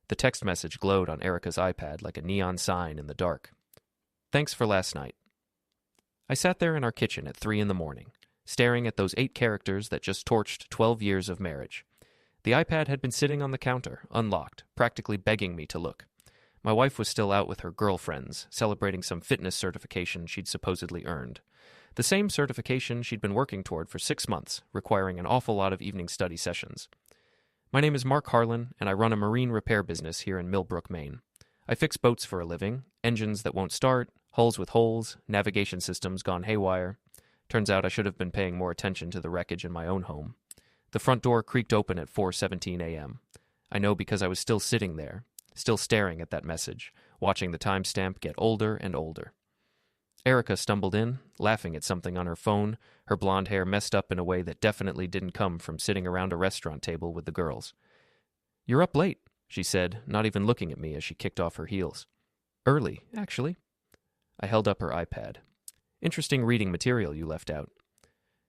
The text message glowed on Erica's iPad like a neon sign in the dark. Thanks for last night. I sat there in our kitchen at 3 a.m, staring at those 8 characters that just torched 12 years of marriage. The iPad had been sitting on the counter, unlocked, practically begging me to look. My wife was still out with her girlfriends, celebrating some fitness certification she'd supposedly earned. The same certification she'd been working toward for 6 months, requiring an awful lot of evening study sessions. My name is Mark Harlan, and I run a marine repair business here in Millbrook, Maine. I fix boats for a living, engines that won't start, hulls with holes, navigation systems gone haywire. Turns out I should have been paying more attention to the wreckage in my own home. The front door creaked open at 4:17 a.m. I know because I was still sitting there, still staring at that message, watching the timestamp get older and older. Erica stumbled in, laughing at something on her phone, her blonde hair messed up in a way that definitely didn't come from sitting around a restaurant table with the girls. "You're up late," she said, not even looking at me as she kicked off her heels. "Early, actually." I held up her iPad. "Interesting reading material you left out."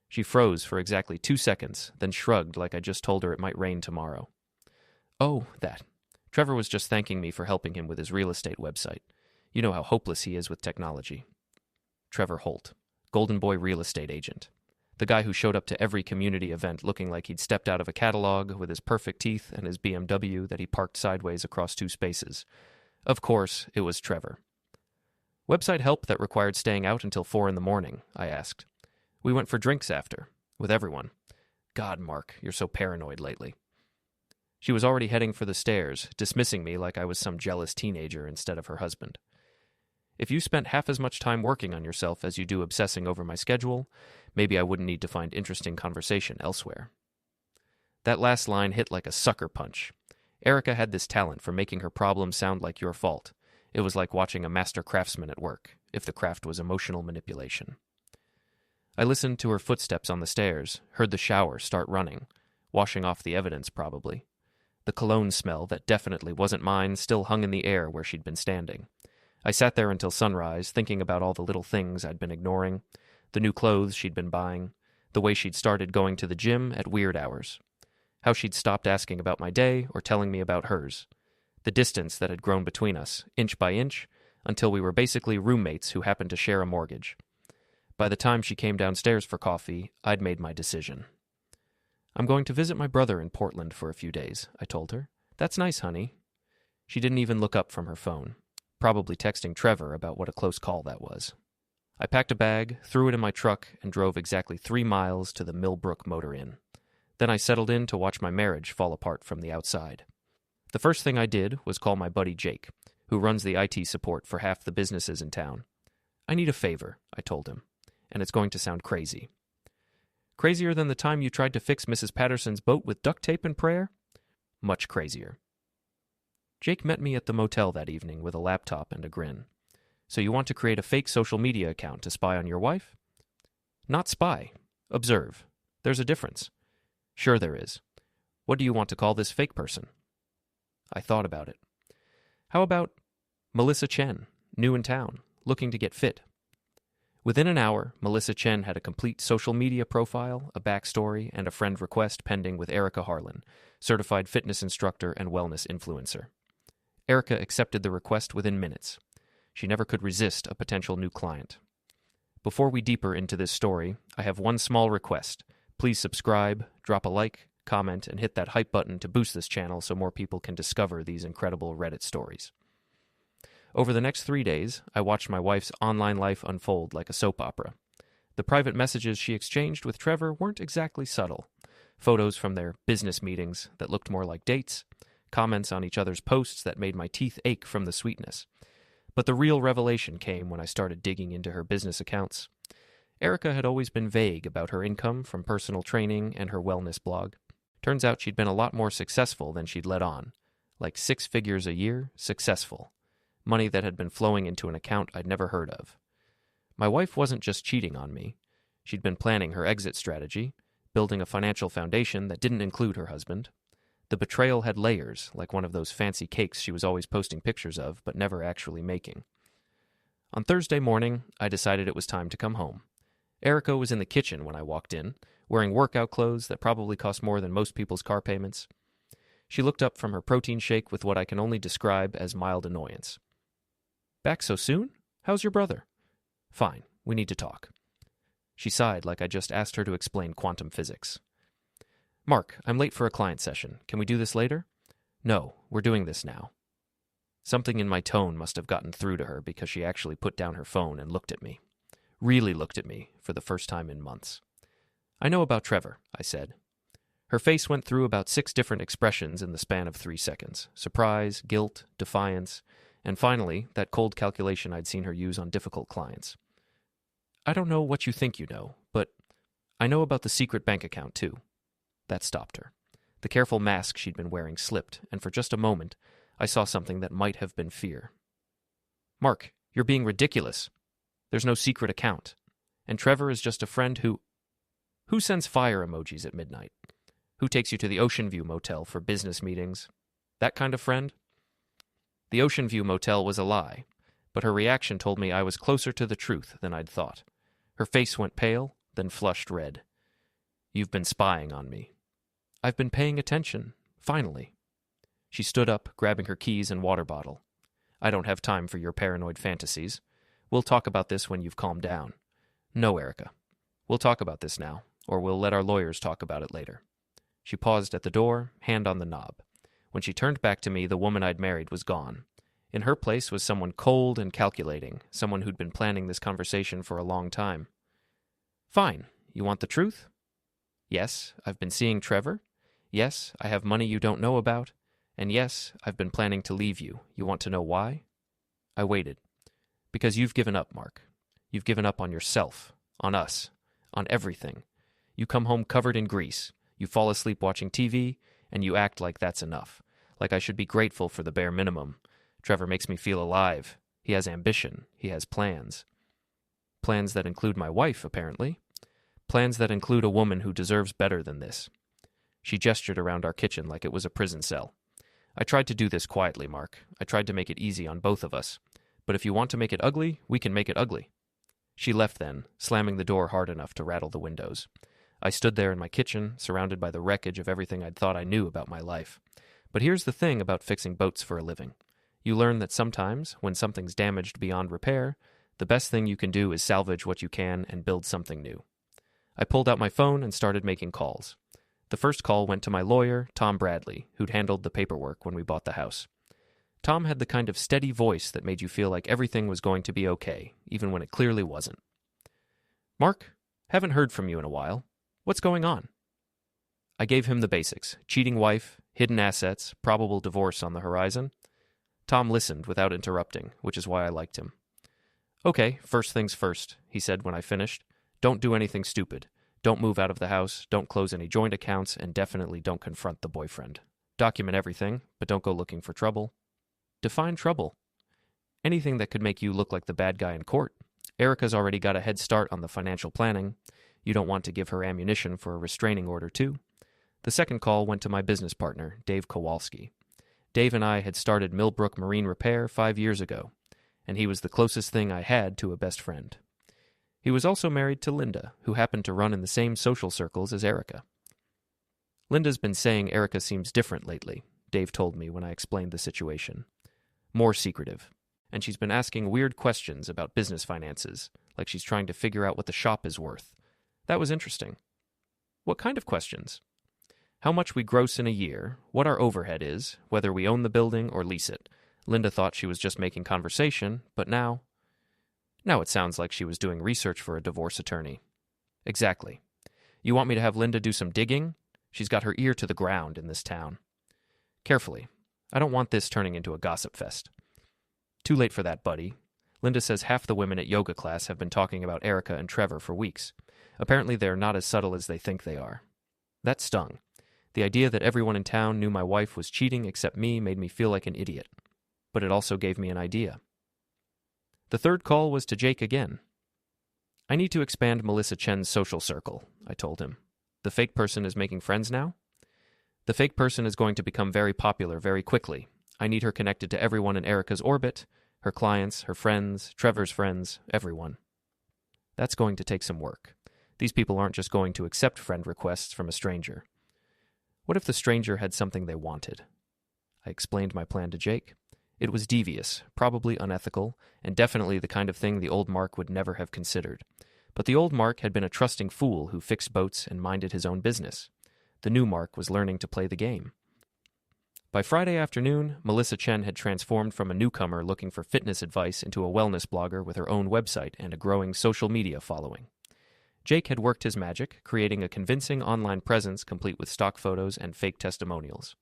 She froze for exactly 2 seconds, then shrugged like I just told her it might rain tomorrow. "Oh, that. Trevor was just thanking me for helping him with his real estate website. You know how hopeless he is with technology." Trevor Holt, Golden Boy real estate agent. The guy who showed up to every community event looking like he'd stepped out of a catalog with his perfect teeth and his BMW that he parked sideways across 2 spaces. Of course, it was Trevor. "Website help that required staying out until 4 a.m, I asked. "We went for drinks after, with everyone." "God, Mark, you're so paranoid lately." She was already heading for the stairs, dismissing me like I was some jealous teenager instead of her husband. "If you spent half as much time working on yourself as you do obsessing over my schedule, maybe I wouldn't need to find interesting conversation elsewhere." That last line hit like a sucker punch. Erica had this talent for making her problems sound like your fault. It was like watching a master craftsman at work, if the craft was emotional manipulation. I listened to her footsteps on the stairs, heard the shower start running, washing off the evidence probably. The cologne smell that definitely wasn't mine still hung in the air where she'd been standing. I sat there until sunrise, thinking about all the little things I'd been ignoring, the new clothes she'd been buying, the way she'd started going to the gym at weird hours, how she'd stopped asking about my day or telling me about hers, the distance that had grown between us, inch by inch, until we were basically roommates who happened to share a mortgage. By the time she came downstairs for coffee, I'd made my decision. "I'm going to visit my brother in Portland for a few days," I told her. "That's nice, honey." She didn't even look up from her phone, probably texting Trevor about what a close call that was. I packed a bag, threw it in my truck, and drove exactly 3 miles to the Millbrook Motor Inn. Then I settled in to watch my marriage fall apart from the outside. The first thing I did was call my buddy Jake, who runs the IT support for half the businesses in town. "I need a favor," I told him, "and it's going to sound crazy." "Crazier than the time you tried to fix Mrs. Patterson's boat with duct tape and prayer?" "Much crazier." Jake met me at the motel that evening with a laptop and a grin. "So you want to create a fake social media account to spy on your wife?" "Not spy. Observe. There's a difference." "Sure there is. What do you want to call this fake person?" I thought about it. "How about Melissa Chen, new in town, looking to get fit?" Within an hour, Melissa Chen had a complete social media profile, a backstory, and a friend request pending with Erica Harlan, certified fitness instructor and wellness influencer. Erica accepted the request within minutes. She never could resist a potential new client. Before we deeper into this story, I have one small request. Please subscribe, drop a like, comment, and hit that hype button to boost this channel so more people can discover these incredible Reddit stories. Over the next 3 days, I watched my wife's online life unfold like a soap opera. The private messages she exchanged with Trevor weren't exactly subtle. Photos from their business meetings that looked more like dates, comments on each other's posts that made my teeth ache from the sweetness. But the real revelation came when I started digging into her business accounts. Erica had always been vague about her income from personal training and her wellness blog. Turns out she'd been a lot more successful than she'd let on. Like 6 figures a year, successful. Money that had been flowing into an account I'd never heard of. My wife wasn't just cheating on me. She'd been planning her exit strategy, building a financial foundation that didn't include her husband. The betrayal had layers, like one of those fancy cakes she was always posting pictures of, but never actually making. On Thursday morning, I decided it was time to come home. Erica was in the kitchen when I walked in, wearing workout clothes that probably cost more than most people's car payments. She looked up from her protein shake with what I can only describe as mild annoyance. Back so soon? How's your brother? Fine, we need to talk. She sighed like I just asked her to explain quantum physics. Mark, I'm late for a client session. Can we do this later? No, we're doing this now. Something in my tone must have gotten through to her because she actually put down her phone and looked at me. Really looked at me for the first time in months. I know about Trevor, I said. Her face went through about 6 different expressions in the span of 3 seconds. Surprise, guilt, defiance, and finally, that cold calculation I'd seen her use on difficult clients. I don't know what you think you know, but I know about the secret bank account, too. That stopped her. The careful mask she'd been wearing slipped, and for just a moment, I saw something that might have been fear. Mark, you're being ridiculous. There's no secret account. And Trevor is just a friend who sends fire emojis at midnight? Who takes you to the Ocean View Motel for business meetings? That kind of friend? The Ocean View Motel was a lie, but her reaction told me I was closer to the truth than I'd thought. Her face went pale, then flushed red. You've been spying on me. I've been paying attention, finally. She stood up, grabbing her keys and water bottle. I don't have time for your paranoid fantasies. We'll talk about this when you've calmed down. No, Erica. We'll talk about this now, or we'll let our lawyers talk about it later. She paused at the door, hand on the knob. When she turned back to me, the woman I'd married was gone. In her place was someone cold and calculating, someone who'd been planning this conversation for a long time. Fine. You want the truth? Yes, I've been seeing Trevor. Yes, I have money you don't know about. And yes, I've been planning to leave you. You want to know why? I waited. Because you've given up, Mark. You've given up on yourself, on us, on everything. You come home covered in grease. You fall asleep watching TV, and you act like that's enough. Like I should be grateful for the bare minimum. Trevor makes me feel alive. He has ambition. He has plans. Plans that include my wife, apparently. Plans that include a woman who deserves better than this. She gestured around our kitchen like it was a prison cell. I tried to do this quietly, Mark. I tried to make it easy on both of us. But if you want to make it ugly, we can make it ugly. She left then, slamming the door hard enough to rattle the windows. I stood there in my kitchen, surrounded by the wreckage of everything I'd thought I knew about my life. But here's the thing about fixing boats for a living. You learn that sometimes, when something's damaged beyond repair, the best thing you can do is salvage what you can and build something new. I pulled out my phone and started making calls. The first call went to my lawyer, Tom Bradley, who'd handled the paperwork when we bought the house. Tom had the kind of steady voice that made you feel like everything was going to be okay, even when it clearly wasn't. Mark, haven't heard from you in a while. What's going on? I gave him the basics: cheating wife, hidden assets, probable divorce on the horizon. Tom listened without interrupting, which is why I liked him. Okay, first things first, he said when I finished. Don't do anything stupid. Don't move out of the house, don't close any joint accounts, and definitely don't confront the boyfriend. Document everything, but don't go looking for trouble. Define trouble. Anything that could make you look like the bad guy in court. Erica's already got a head start on the financial planning. You don't want to give her ammunition for a restraining order, too. The second call went to my business partner, Dave Kowalski. Dave and I had started Millbrook Marine Repair 5 years ago, and he was the closest thing I had to a best friend. He was also married to Linda, who happened to run in the same social circles as Erica. Linda's been saying Erica seems different lately, Dave told me when I explained the situation. More secretive. And she's been asking weird questions about business finances, like she's trying to figure out what the shop is worth. That was interesting. What kind of questions? How much we gross in a year, what our overhead is, whether we own the building or lease it. Linda thought she was just making conversation, but now it sounds like she was doing research for a divorce attorney. Exactly. You want me to have Linda do some digging? She's got her ear to the ground in this town. Carefully. I don't want this turning into a gossip fest. Too late for that, buddy. Linda says half the women at yoga class have been talking about Erica and Trevor for weeks. Apparently they're not as subtle as they think they are. That stung. The idea that everyone in town knew my wife was cheating except me made me feel like an idiot. But it also gave me an idea. The third call was to Jake again. I need to expand Melissa Chen's social circle, I told him. The fake person is making friends now? The fake person is going to become very popular very quickly. I need her connected to everyone in Erica's orbit, her clients, her friends, Trevor's friends, everyone. That's going to take some work. These people aren't just going to accept friend requests from a stranger. What if the stranger had something they wanted? I explained my plan to Jake. It was devious, probably unethical, and definitely the kind of thing the old Mark would never have considered. But the old Mark had been a trusting fool who fixed boats and minded his own business. The new Mark was learning to play the game. By Friday afternoon, Melissa Chen had transformed from a newcomer looking for fitness advice into a wellness blogger with her own website and a growing social media following. Jake had worked his magic, creating a convincing online presence complete with stock photos and fake testimonials.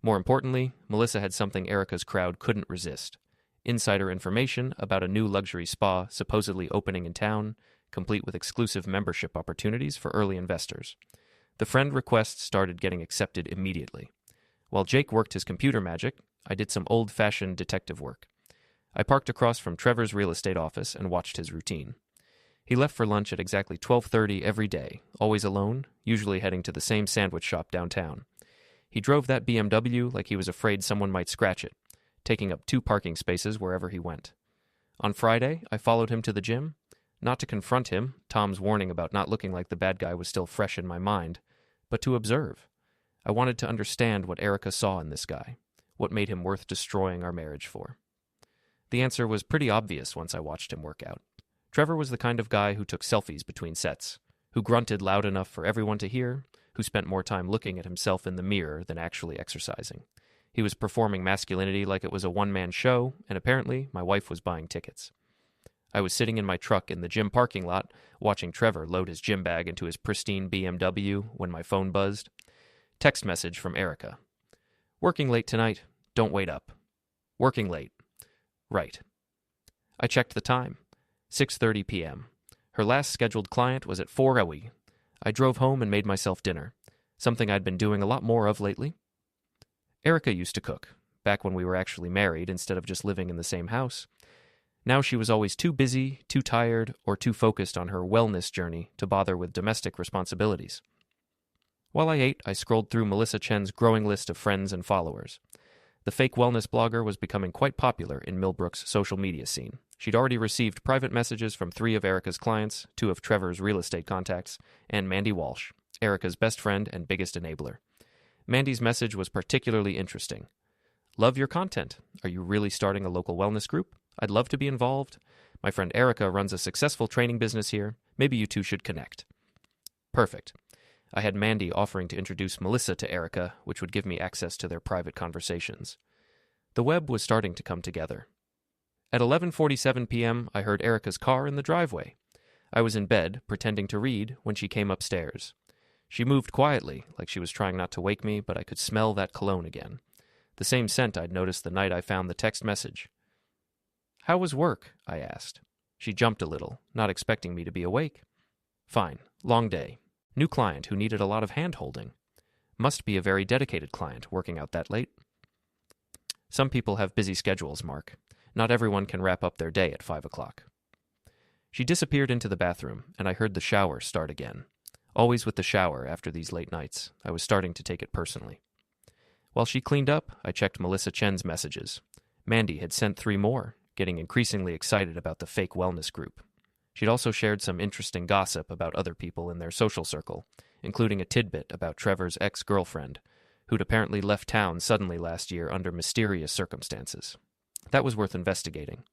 More importantly, Melissa had something Erica's crowd couldn't resist: insider information about a new luxury spa supposedly opening in town, complete with exclusive membership opportunities for early investors. The friend requests started getting accepted immediately. While Jake worked his computer magic, I did some old-fashioned detective work. I parked across from Trevor's real estate office and watched his routine. He left for lunch at exactly 12:30 every day, always alone, usually heading to the same sandwich shop downtown. He drove that BMW like he was afraid someone might scratch it, taking up 2 parking spaces wherever he went. On Friday, I followed him to the gym, not to confront him, Tom's warning about not looking like the bad guy was still fresh in my mind, but to observe. I wanted to understand what Erica saw in this guy, what made him worth destroying our marriage for. The answer was pretty obvious once I watched him work out. Trevor was the kind of guy who took selfies between sets, who grunted loud enough for everyone to hear, who spent more time looking at himself in the mirror than actually exercising. He was performing masculinity like it was a one-man show, and apparently my wife was buying tickets. I was sitting in my truck in the gym parking lot, watching Trevor load his gym bag into his pristine BMW when my phone buzzed. Text message from Erica. Working late tonight. Don't wait up. Working late. Right. I checked the time. 6:30 p.m. Her last scheduled client was at 4:00. I drove home and made myself dinner, something I'd been doing a lot more of lately. Erica used to cook, back when we were actually married instead of just living in the same house. Now she was always too busy, too tired, or too focused on her wellness journey to bother with domestic responsibilities. While I ate, I scrolled through Melissa Chen's growing list of friends and followers. The fake wellness blogger was becoming quite popular in Millbrook's social media scene. She'd already received private messages from 3 of Erica's clients, 2 of Trevor's real estate contacts, and Mandy Walsh, Erica's best friend and biggest enabler. Mandy's message was particularly interesting. Love your content. Are you really starting a local wellness group? I'd love to be involved. My friend Erica runs a successful training business here. Maybe you two should connect. Perfect. I had Mandy offering to introduce Melissa to Erica, which would give me access to their private conversations. The web was starting to come together. At 11:47 p.m., I heard Erica's car in the driveway. I was in bed, pretending to read, when she came upstairs. She moved quietly, like she was trying not to wake me, but I could smell that cologne again. The same scent I'd noticed the night I found the text message. How was work? I asked. She jumped a little, not expecting me to be awake. Fine. Long day. New client who needed a lot of hand-holding. Must be a very dedicated client working out that late. Some people have busy schedules, Mark. Not everyone can wrap up their day at 5 o'clock. She disappeared into the bathroom, and I heard the shower start again. Always with the shower after these late nights. I was starting to take it personally. While she cleaned up, I checked Melissa Chen's messages. Mandy had sent 3 more, getting increasingly excited about the fake wellness group. She'd also shared some interesting gossip about other people in their social circle, including a tidbit about Trevor's ex-girlfriend, who'd apparently left town suddenly last year under mysterious circumstances. That was worth investigating.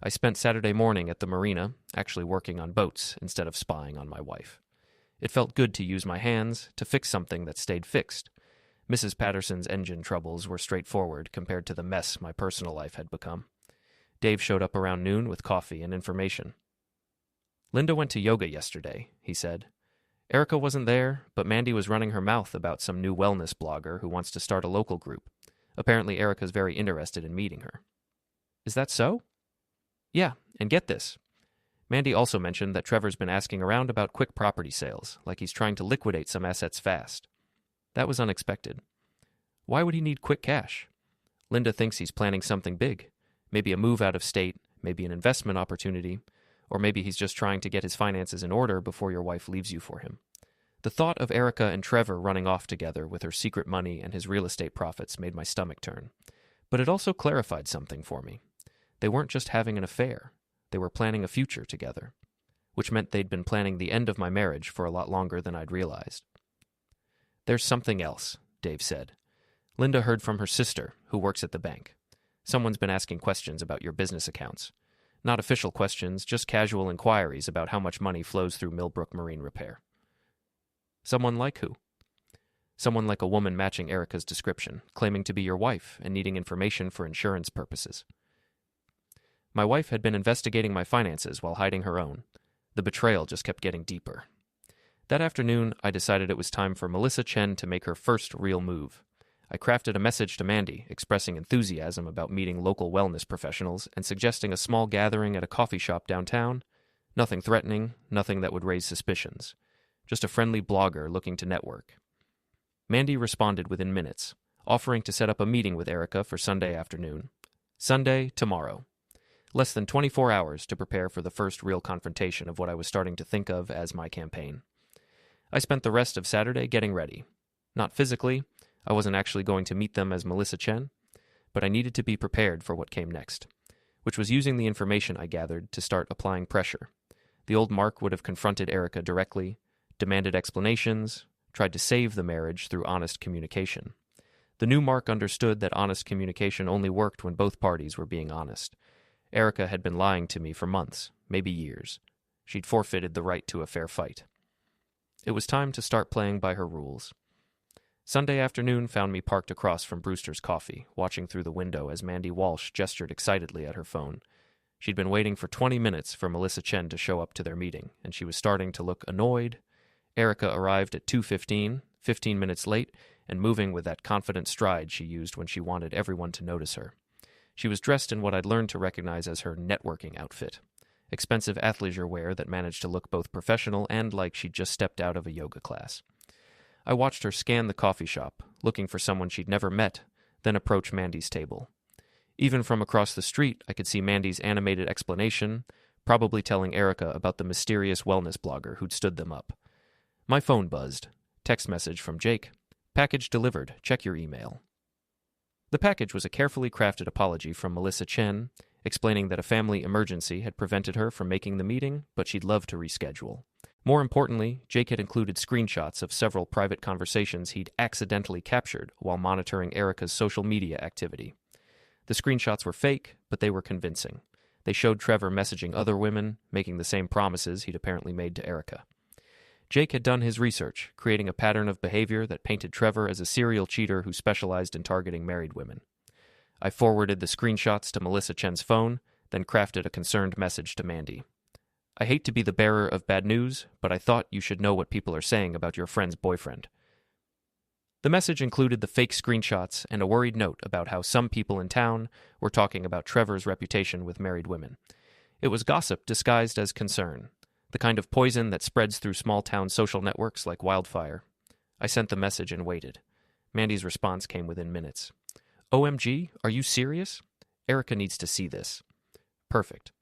I spent Saturday morning at the marina, actually working on boats instead of spying on my wife. It felt good to use my hands to fix something that stayed fixed. Mrs. Patterson's engine troubles were straightforward compared to the mess my personal life had become. Dave showed up around noon with coffee and information. Linda went to yoga yesterday, he said. Erica wasn't there, but Mandy was running her mouth about some new wellness blogger who wants to start a local group. Apparently Erica's very interested in meeting her. Is that so? Yeah, and get this. Mandy also mentioned that Trevor's been asking around about quick property sales, like he's trying to liquidate some assets fast. That was unexpected. Why would he need quick cash? Linda thinks he's planning something big. Maybe a move out of state, maybe an investment opportunity, or maybe he's just trying to get his finances in order before your wife leaves you for him. The thought of Erica and Trevor running off together with her secret money and his real estate profits made my stomach turn. But it also clarified something for me. They weren't just having an affair. They were planning a future together, which meant they'd been planning the end of my marriage for a lot longer than I'd realized. There's something else, Dave said. Linda heard from her sister, who works at the bank. Someone's been asking questions about your business accounts. Not official questions, just casual inquiries about how much money flows through Millbrook Marine Repair. Someone like who? Someone like a woman matching Erica's description, claiming to be your wife and needing information for insurance purposes. My wife had been investigating my finances while hiding her own. The betrayal just kept getting deeper. That afternoon, I decided it was time for Melissa Chen to make her first real move. I crafted a message to Mandy, expressing enthusiasm about meeting local wellness professionals and suggesting a small gathering at a coffee shop downtown. Nothing threatening, nothing that would raise suspicions. Just a friendly blogger looking to network. Mandy responded within minutes, offering to set up a meeting with Erica for Sunday afternoon. Sunday, tomorrow. Less than 24 hours to prepare for the first real confrontation of what I was starting to think of as my campaign. I spent the rest of Saturday getting ready. Not physically, I wasn't actually going to meet them as Melissa Chen, but I needed to be prepared for what came next, which was using the information I gathered to start applying pressure. The old Mark would have confronted Erica directly, demanded explanations, tried to save the marriage through honest communication. The new Mark understood that honest communication only worked when both parties were being honest. Erica had been lying to me for months, maybe years. She'd forfeited the right to a fair fight. It was time to start playing by her rules. Sunday afternoon found me parked across from Brewster's Coffee, watching through the window as Mandy Walsh gestured excitedly at her phone. She'd been waiting for 20 minutes for Melissa Chen to show up to their meeting, and she was starting to look annoyed. Erica arrived at 2:15, 15 minutes late, and moving with that confident stride she used when she wanted everyone to notice her. She was dressed in what I'd learned to recognize as her networking outfit. Expensive athleisure wear that managed to look both professional and like she'd just stepped out of a yoga class. I watched her scan the coffee shop, looking for someone she'd never met, then approach Mandy's table. Even from across the street, I could see Mandy's animated explanation, probably telling Erica about the mysterious wellness blogger who'd stood them up. My phone buzzed. Text message from Jake. Package delivered. Check your email. The package was a carefully crafted apology from Melissa Chen, explaining that a family emergency had prevented her from making the meeting, but she'd love to reschedule. More importantly, Jake had included screenshots of several private conversations he'd accidentally captured while monitoring Erica's social media activity. The screenshots were fake, but they were convincing. They showed Trevor messaging other women, making the same promises he'd apparently made to Erica. Jake had done his research, creating a pattern of behavior that painted Trevor as a serial cheater who specialized in targeting married women. I forwarded the screenshots to Melissa Chen's phone, then crafted a concerned message to Mandy. I hate to be the bearer of bad news, but I thought you should know what people are saying about your friend's boyfriend. The message included the fake screenshots and a worried note about how some people in town were talking about Trevor's reputation with married women. It was gossip disguised as concern, the kind of poison that spreads through small-town social networks like wildfire. I sent the message and waited. Mandy's response came within minutes. OMG, are you serious? Erica needs to see this. Perfect.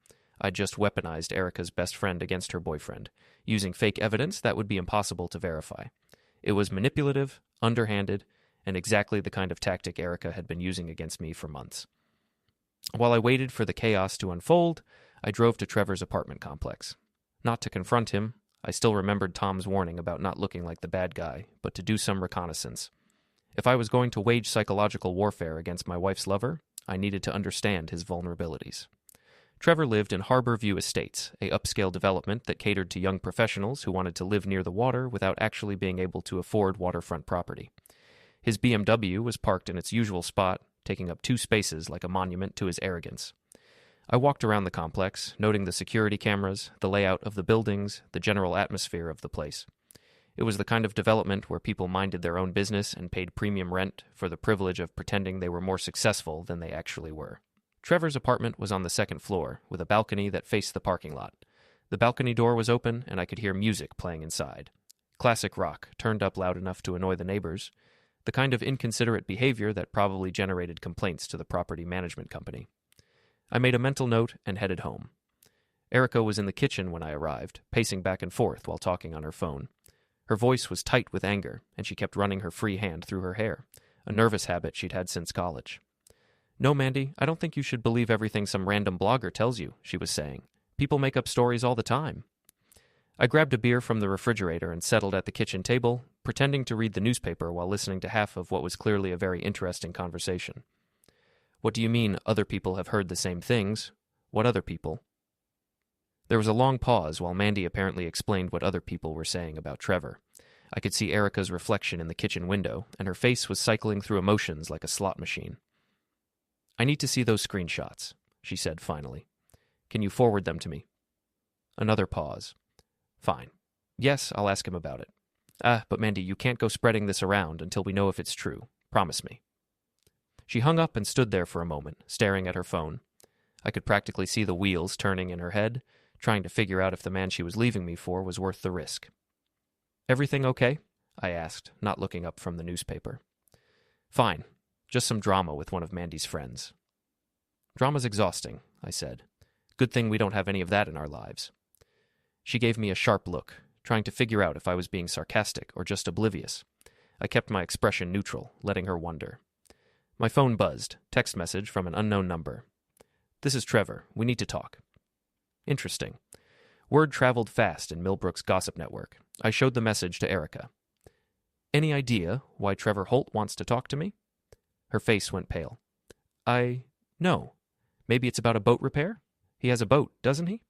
I just weaponized Erica's best friend against her boyfriend, using fake evidence that would be impossible to verify. It was manipulative, underhanded, and exactly the kind of tactic Erica had been using against me for months. While I waited for the chaos to unfold, I drove to Trevor's apartment complex. Not to confront him, I still remembered Tom's warning about not looking like the bad guy, but to do some reconnaissance. If I was going to wage psychological warfare against my wife's lover, I needed to understand his vulnerabilities. Trevor lived in Harbor View Estates, a upscale development that catered to young professionals who wanted to live near the water without actually being able to afford waterfront property. His BMW was parked in its usual spot, taking up 2 spaces like a monument to his arrogance. I walked around the complex, noting the security cameras, the layout of the buildings, the general atmosphere of the place. It was the kind of development where people minded their own business and paid premium rent for the privilege of pretending they were more successful than they actually were. Trevor's apartment was on the 2nd floor, with a balcony that faced the parking lot. The balcony door was open, and I could hear music playing inside. Classic rock, turned up loud enough to annoy the neighbors. The kind of inconsiderate behavior that probably generated complaints to the property management company. I made a mental note and headed home. Erica was in the kitchen when I arrived, pacing back and forth while talking on her phone. Her voice was tight with anger, and she kept running her free hand through her hair, a nervous habit she'd had since college. No, Mandy, I don't think you should believe everything some random blogger tells you, she was saying. People make up stories all the time. I grabbed a beer from the refrigerator and settled at the kitchen table, pretending to read the newspaper while listening to half of what was clearly a very interesting conversation. What do you mean, other people have heard the same things? What other people? There was a long pause while Mandy apparently explained what other people were saying about Trevor. I could see Erica's reflection in the kitchen window, and her face was cycling through emotions like a slot machine. I need to see those screenshots, she said finally. Can you forward them to me? Another pause. Fine. Yes, I'll ask him about it. But Mandy, you can't go spreading this around until we know if it's true. Promise me. She hung up and stood there for a moment, staring at her phone. I could practically see the wheels turning in her head, trying to figure out if the man she was leaving me for was worth the risk. Everything okay? I asked, not looking up from the newspaper. Fine. Just some drama with one of Mandy's friends. Drama's exhausting, I said. Good thing we don't have any of that in our lives. She gave me a sharp look, trying to figure out if I was being sarcastic or just oblivious. I kept my expression neutral, letting her wonder. My phone buzzed, text message from an unknown number. This is Trevor. We need to talk. Interesting. Word traveled fast in Millbrook's gossip network. I showed the message to Erica. Any idea why Trevor Holt wants to talk to me? Her face went pale. No. Maybe it's about a boat repair? He has a boat, doesn't he?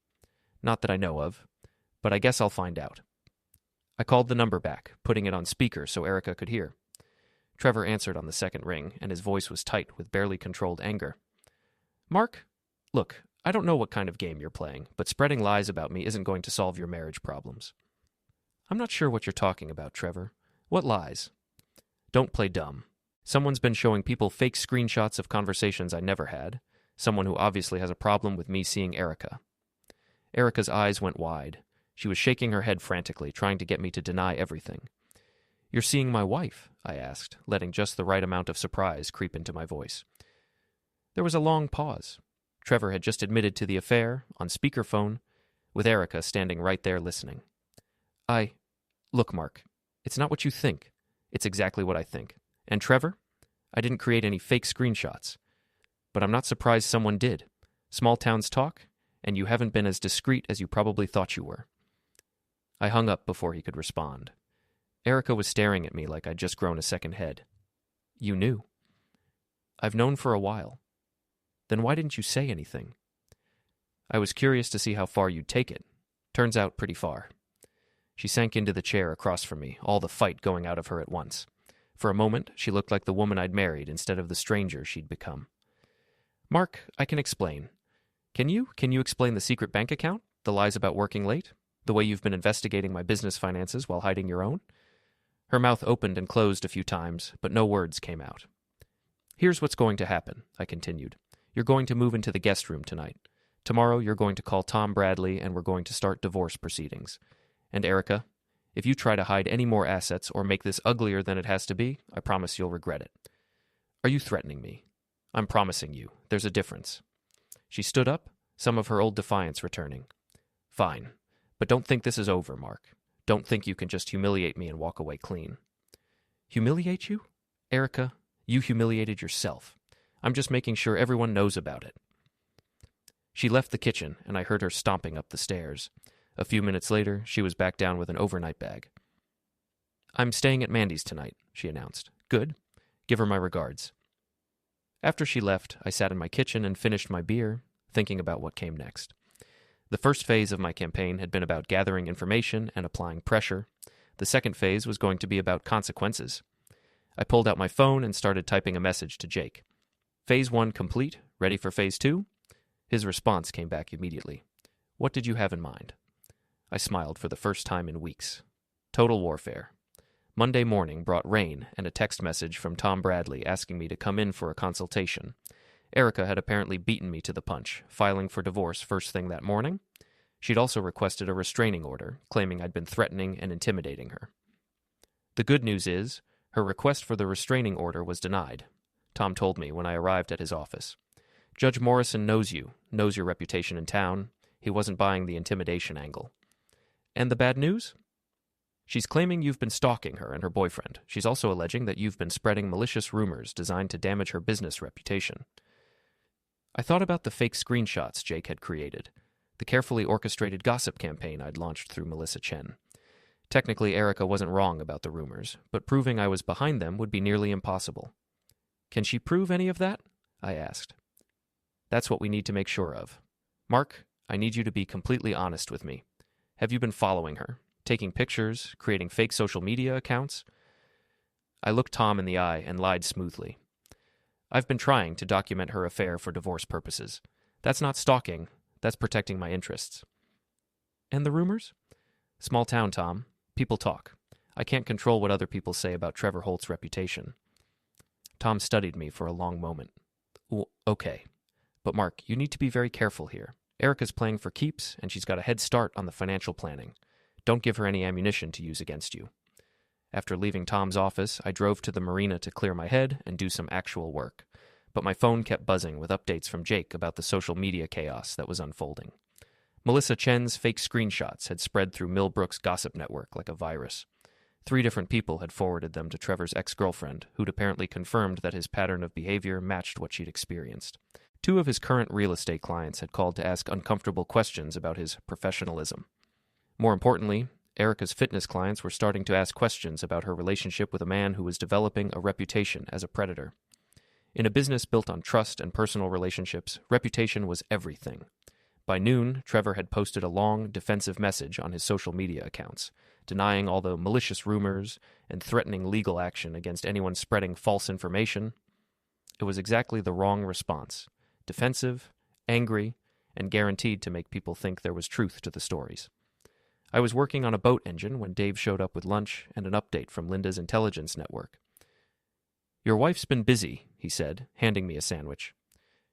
Not that I know of, but I guess I'll find out. I called the number back, putting it on speaker so Erica could hear. Trevor answered on the second ring, and his voice was tight with barely controlled anger. Mark, look, I don't know what kind of game you're playing, but spreading lies about me isn't going to solve your marriage problems. I'm not sure what you're talking about, Trevor. What lies? Don't play dumb. Someone's been showing people fake screenshots of conversations I never had. Someone who obviously has a problem with me seeing Erica. Erica's eyes went wide. She was shaking her head frantically, trying to get me to deny everything. You're seeing my wife? I asked, letting just the right amount of surprise creep into my voice. There was a long pause. Trevor had just admitted to the affair, on speakerphone, with Erica standing right there listening. Look, Mark, it's not what you think. It's exactly what I think. And Trevor, I didn't create any fake screenshots. But I'm not surprised someone did. Small towns talk, and you haven't been as discreet as you probably thought you were. I hung up before he could respond. Erica was staring at me like I'd just grown a second head. You knew. I've known for a while. Then why didn't you say anything? I was curious to see how far you'd take it. Turns out pretty far. She sank into the chair across from me, all the fight going out of her at once. For a moment, she looked like the woman I'd married instead of the stranger she'd become. Mark, I can explain. Can you explain the secret bank account? The lies about working late? The way you've been investigating my business finances while hiding your own? Her mouth opened and closed a few times, but no words came out. Here's what's going to happen, I continued. You're going to move into the guest room tonight. Tomorrow you're going to call Tom Bradley and we're going to start divorce proceedings. And Erica, if you try to hide any more assets or make this uglier than it has to be, I promise you'll regret it. Are you threatening me? I'm promising you. There's a difference. She stood up, some of her old defiance returning. Fine. But don't think this is over, Mark. Don't think you can just humiliate me and walk away clean. Humiliate you? Erica, you humiliated yourself. I'm just making sure everyone knows about it. She left the kitchen, and I heard her stomping up the stairs. A few minutes later, she was back down with an overnight bag. I'm staying at Mandy's tonight, she announced. Good. Give her my regards. After she left, I sat in my kitchen and finished my beer, thinking about what came next. The first phase of my campaign had been about gathering information and applying pressure. The second phase was going to be about consequences. I pulled out my phone and started typing a message to Jake. Phase 1 complete, ready for Phase 2? His response came back immediately. What did you have in mind? I smiled for the first time in weeks. Total warfare. Monday morning brought rain and a text message from Tom Bradley asking me to come in for a consultation. Erica had apparently beaten me to the punch, filing for divorce first thing that morning. She'd also requested a restraining order, claiming I'd been threatening and intimidating her. The good news is, her request for the restraining order was denied, Tom told me when I arrived at his office. Judge Morrison knows you, knows your reputation in town. He wasn't buying the intimidation angle. And the bad news? She's claiming you've been stalking her and her boyfriend. She's also alleging that you've been spreading malicious rumors designed to damage her business reputation. I thought about the fake screenshots Jake had created. the carefully orchestrated gossip campaign I'd launched through Melissa Chen. Technically, Erica wasn't wrong about the rumors, but proving I was behind them would be nearly impossible. Can she prove any of that? I asked. That's what we need to make sure of. Mark, I need you to be completely honest with me. Have you been following her? Taking pictures? Creating fake social media accounts? I looked Tom in the eye and lied smoothly. I've been trying to document her affair for divorce purposes. That's not stalking. That's protecting my interests. And the rumors? Small town, Tom. People talk. I can't control what other people say about Trevor Holt's reputation. Tom studied me for a long moment. Okay. But Mark, you need to be very careful here. Erica's playing for keeps, and she's got a head start on the financial planning. Don't give her any ammunition to use against you. After leaving Tom's office, I drove to the marina to clear my head and do some actual work. But my phone kept buzzing with updates from Jake about the social media chaos that was unfolding. Melissa Chen's fake screenshots had spread through Millbrook's gossip network like a virus. 3 different people had forwarded them to Trevor's ex-girlfriend, who'd apparently confirmed that his pattern of behavior matched what she'd experienced. 2 of his current real estate clients had called to ask uncomfortable questions about his professionalism. More importantly, Erica's fitness clients were starting to ask questions about her relationship with a man who was developing a reputation as a predator. In a business built on trust and personal relationships, reputation was everything. By noon, Trevor had posted a long, defensive message on his social media accounts, denying all the malicious rumors and threatening legal action against anyone spreading false information. It was exactly the wrong response: defensive, angry, and guaranteed to make people think there was truth to the stories. I was working on a boat engine when Dave showed up with lunch and an update from Linda's intelligence network. "Your wife's been busy," he said, handing me a sandwich.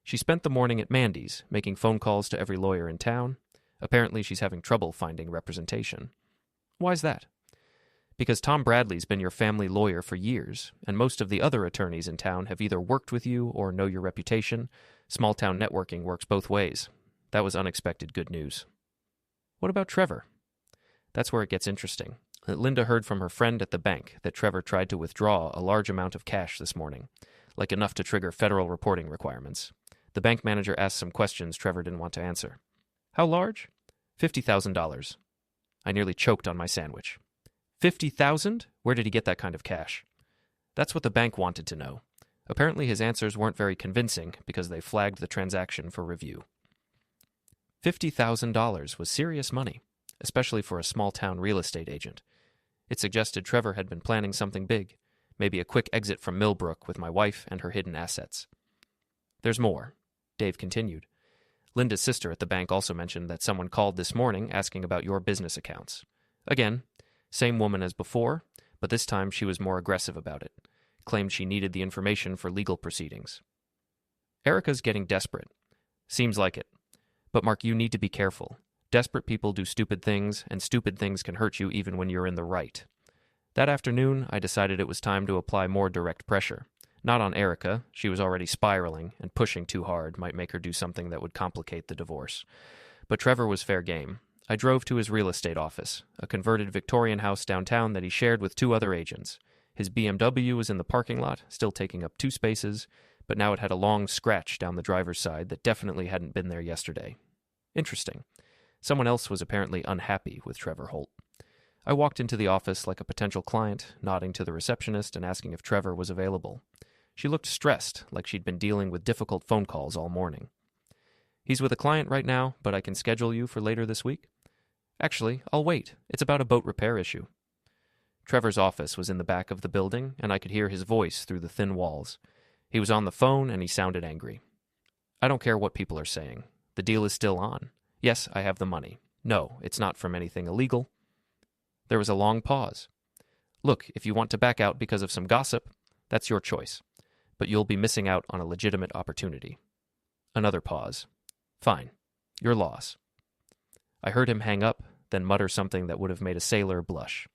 "She spent the morning at Mandy's, making phone calls to every lawyer in town. Apparently she's having trouble finding representation." "Why's that?" "Because Tom Bradley's been your family lawyer for years, and most of the other attorneys in town have either worked with you or know your reputation. Small-town networking works both ways." That was unexpected good news. "What about Trevor?" That's where it gets interesting. Linda heard from her friend at the bank that Trevor tried to withdraw a large amount of cash this morning, like enough to trigger federal reporting requirements. The bank manager asked some questions Trevor didn't want to answer. "How large?" $50,000. I nearly choked on my sandwich. $50,000? Where did he get that kind of cash? That's what the bank wanted to know. Apparently his answers weren't very convincing because they flagged the transaction for review. $50,000 was serious money, especially for a small-town real estate agent. It suggested Trevor had been planning something big, maybe a quick exit from Millbrook with my wife and her hidden assets. "There's more," Dave continued. "Linda's sister at the bank also mentioned that someone called this morning asking about your business accounts. Again, same woman as before, but this time she was more aggressive about it. Claimed she needed the information for legal proceedings." "Erica's getting desperate." "Seems like it. But Mark, you need to be careful. Desperate people do stupid things, and stupid things can hurt you even when you're in the right." That afternoon, I decided it was time to apply more direct pressure. Not on Erica. She was already spiraling, and pushing too hard might make her do something that would complicate the divorce. But Trevor was fair game. I drove to his real estate office, a converted Victorian house downtown that he shared with 2 other agents. His BMW was in the parking lot, still taking up 2 spaces, but now it had a long scratch down the driver's side that definitely hadn't been there yesterday. Interesting. Someone else was apparently unhappy with Trevor Holt. I walked into the office like a potential client, nodding to the receptionist and asking if Trevor was available. She looked stressed, like she'd been dealing with difficult phone calls all morning. "He's with a client right now, but I can schedule you for later this week." "Actually, I'll wait. It's about a boat repair issue." Trevor's office was in the back of the building, and I could hear his voice through the thin walls. He was on the phone, and he sounded angry. "I don't care what people are saying. The deal is still on. Yes, I have the money. No, it's not from anything illegal." There was a long pause. "Look, if you want to back out because of some gossip, that's your choice. But you'll be missing out on a legitimate opportunity." Another pause. "Fine. Your loss." I heard him hang up, then mutter something that would have made a sailor blush.